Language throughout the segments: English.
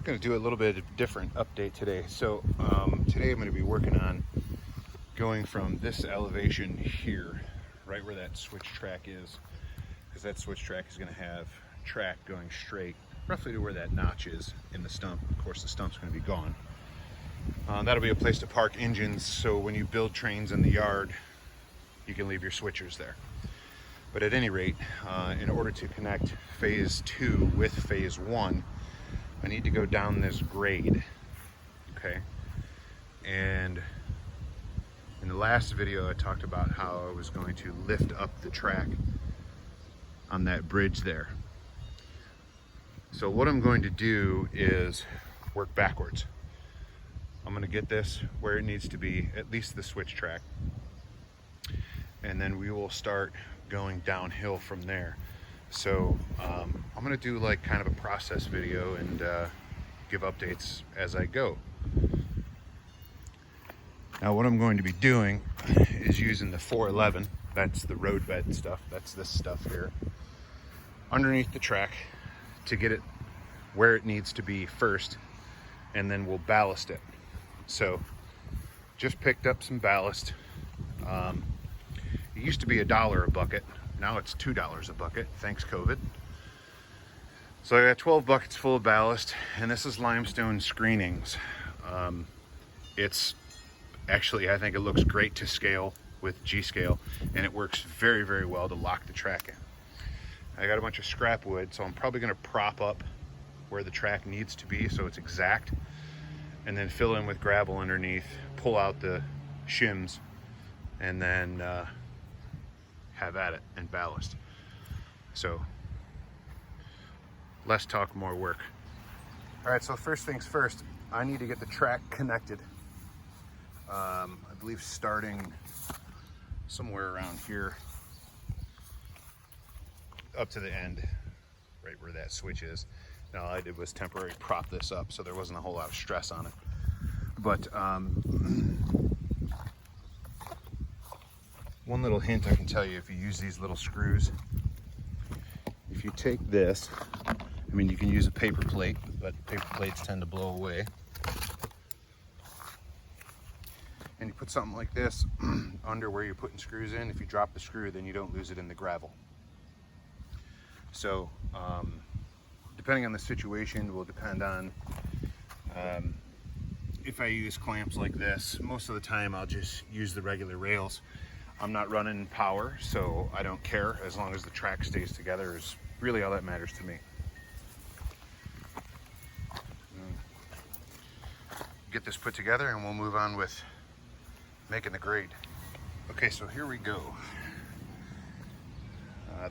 going to do a little bit of different update today. So today I'm going to be working on going from this elevation here, right where that switch track is, because that switch track is going to have track going straight roughly to where that notch is in the stump. Of course, the stump's going to be gone. That'll be a place to park engines, so when you build trains in the yard, you can leave your switchers there. But at any rate, in order to connect phase 2 with phase 1, I need to go down this grade, okay? And in the last video, I talked about how I was going to lift up the track on that bridge there. So what I'm going to do is work backwards. I'm going to get this where it needs to be, at least the switch track. And then we will start going downhill from there. So I'm going to do like kind of a process video and give updates as I go. Now what I'm going to be doing is using the 411, that's the roadbed stuff, that's this stuff here, underneath the track to get it where it needs to be first, and then we'll ballast it. So just picked up some ballast. It used to be $1 a bucket. Now it's $2 a bucket, thanks COVID. So I got 12 buckets full of ballast, and this is limestone screenings. It's actually, I think it looks great to scale with G-scale, and it works very, very well to lock the track in. I got a bunch of scrap wood, so I'm probably gonna prop up where the track needs to be so it's exact, and then fill in with gravel underneath, pull out the shims, and then have at it and ballast. So less talk, more work. All right, so first things first, I need to get the track connected. I believe starting somewhere around here up to the end, right where that switch is. Now all I did was temporarily prop this up, so there wasn't a whole lot of stress on it. But one little hint I can tell you, if you use these little screws, if you take this, I mean, you can use a paper plate, but paper plates tend to blow away. And you put something like this under where you're putting screws in. If you drop the screw, then you don't lose it in the gravel. So depending on the situation will depend on if I use clamps like this. Most of the time I'll just use the regular rails. I'm not running power, so I don't care. As long as the track stays together is really all that matters to me. Get this put together and we'll move on with making the grade. Okay, so here we go.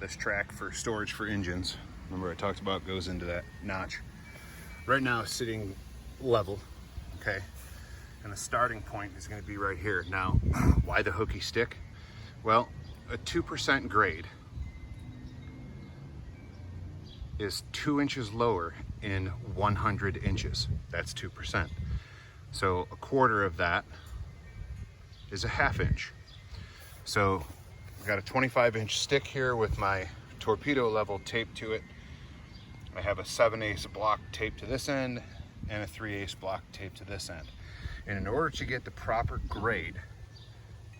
This track for storage for engines, remember I talked about, goes into that notch. Right now it's sitting level, okay? And the starting point is going to be right here. Now, why the hooky stick? Well, a 2% grade is 2 inches lower in 100 inches. That's 2%. So a quarter of that is a ½ inch. So I've got a 25-inch stick here with my torpedo level taped to it. I have a 7/8 block taped to this end and a 3/8 block taped to this end. And in order to get the proper grade,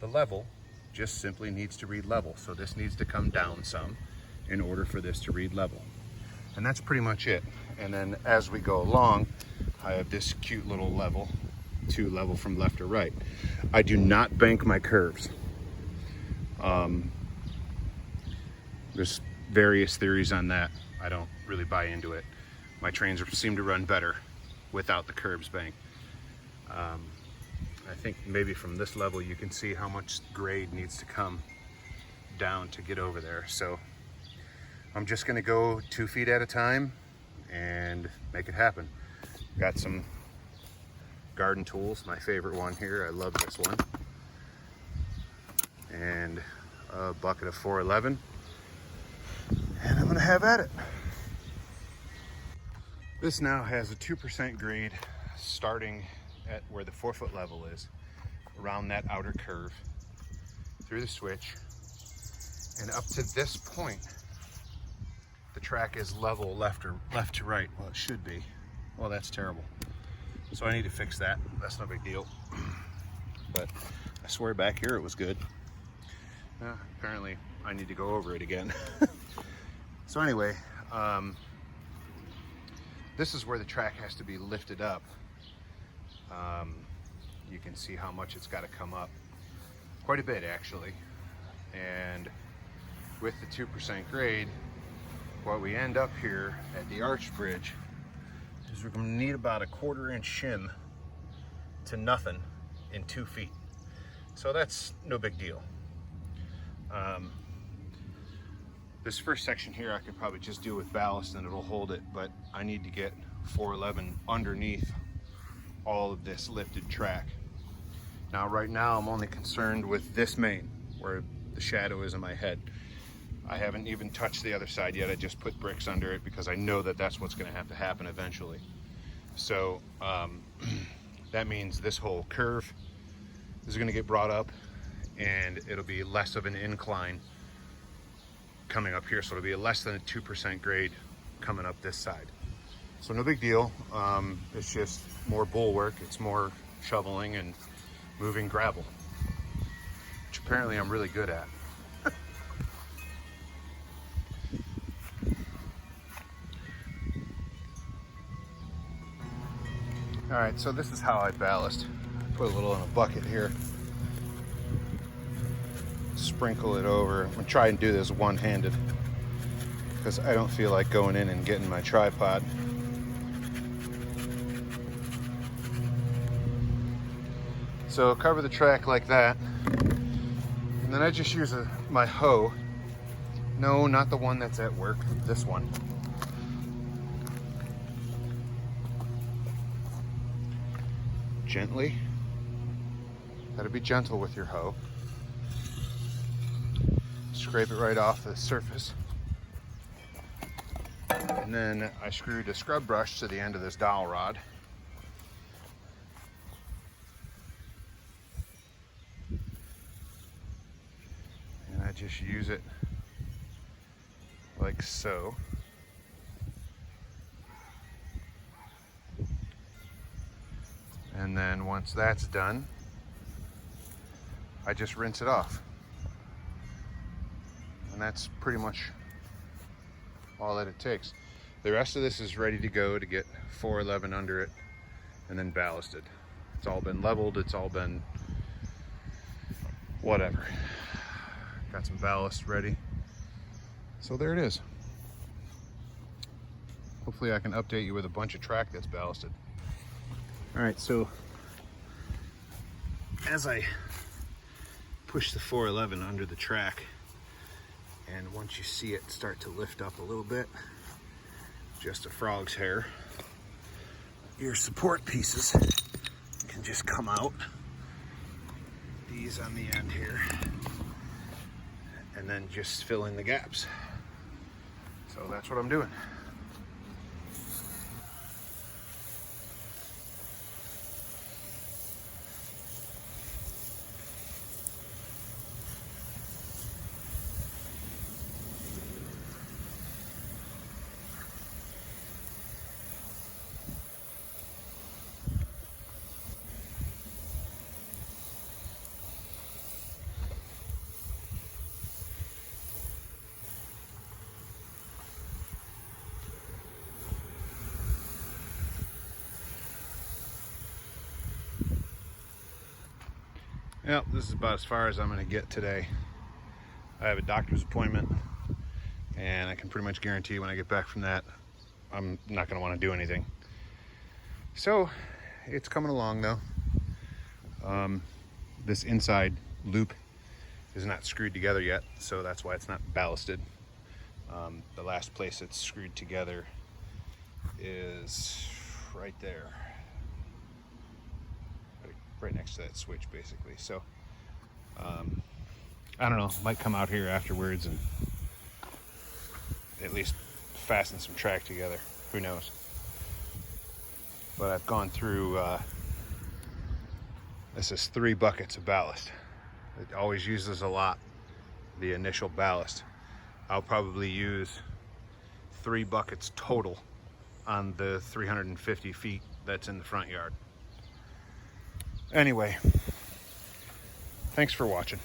the level just simply needs to read level. So this needs to come down some in order for this to read level. And that's pretty much it. And then as we go along, I have this cute little level to level from left to right. I do not bank my curves. There's various theories on that. I don't really buy into it. My trains seem to run better without the curbs banked. I think maybe from this level you can see how much grade needs to come down to get over there. So I'm just gonna go 2 feet at a time and make it happen. Got some garden tools, my favorite one here. I love this one. And a bucket of 411. And I'm gonna have at it. This now has a 2% grade starting at where the 4-foot level is, around that outer curve, through the switch, and up to this point, the track is level left to right. Well, it should be. Well, that's terrible. So I need to fix that. That's no big deal. But I swear back here it was good. Apparently I need to go over it again. So anyway, this is where the track has to be lifted up. You can see how much it's got to come up. Quite a bit, actually. And with the 2% grade, what we end up here at the arch bridge is we're going to need about a 1/4 inch shim to nothing in 2 feet. So that's no big deal. This first section here I could probably just do with ballast and it'll hold it, but I need to get 411 underneath all of this lifted track. Now right now I'm only concerned with this main where the shadow is in my head. I haven't even touched the other side yet. I just put bricks under it because I know that that's what's going to have to happen eventually. So that means this whole curve is going to get brought up and it'll be less of an incline coming up here. So it'll be less than a 2% grade coming up this side. So no big deal. It's just more bulwark. It's more shoveling and moving gravel, which apparently I'm really good at. All right, so this is how I ballast. I put a little in a bucket here. Sprinkle it over. I'm gonna try and do this one-handed because I don't feel like going in and getting my tripod. So cover the track like that. And then I just use my hoe. No, not the one that's at work, this one. Gently. Gotta be gentle with your hoe. Scrape it right off the surface. And then I screwed a scrub brush to the end of this dowel rod. And I just use it like so. And then once that's done, I just rinse it off. And that's pretty much all that it takes. The rest of this is ready to go to get 411 under it and then ballasted. It's all been leveled, it's all been whatever. Got some ballast ready. So there it is. Hopefully I can update you with a bunch of track that's ballasted. All right, so as I push the 411 under the track, and once you see it start to lift up a little bit, just a frog's hair, your support pieces can just come out. These on the end here, and then just fill in the gaps. So that's what I'm doing. Yep, this is about as far as I'm going to get today. I have a doctor's appointment, and I can pretty much guarantee when I get back from that, I'm not going to want to do anything. So, it's coming along though. This inside loop is not screwed together yet, so that's why it's not ballasted. The last place it's screwed together is right there. Right next to that switch, basically. So I don't know, might come out here afterwards and at least fasten some track together, who knows. But I've gone through this is 3 buckets of ballast. It always uses a lot, the initial ballast. I'll probably use 3 buckets total on the 350 feet that's in the front yard. Anyway, thanks for watching.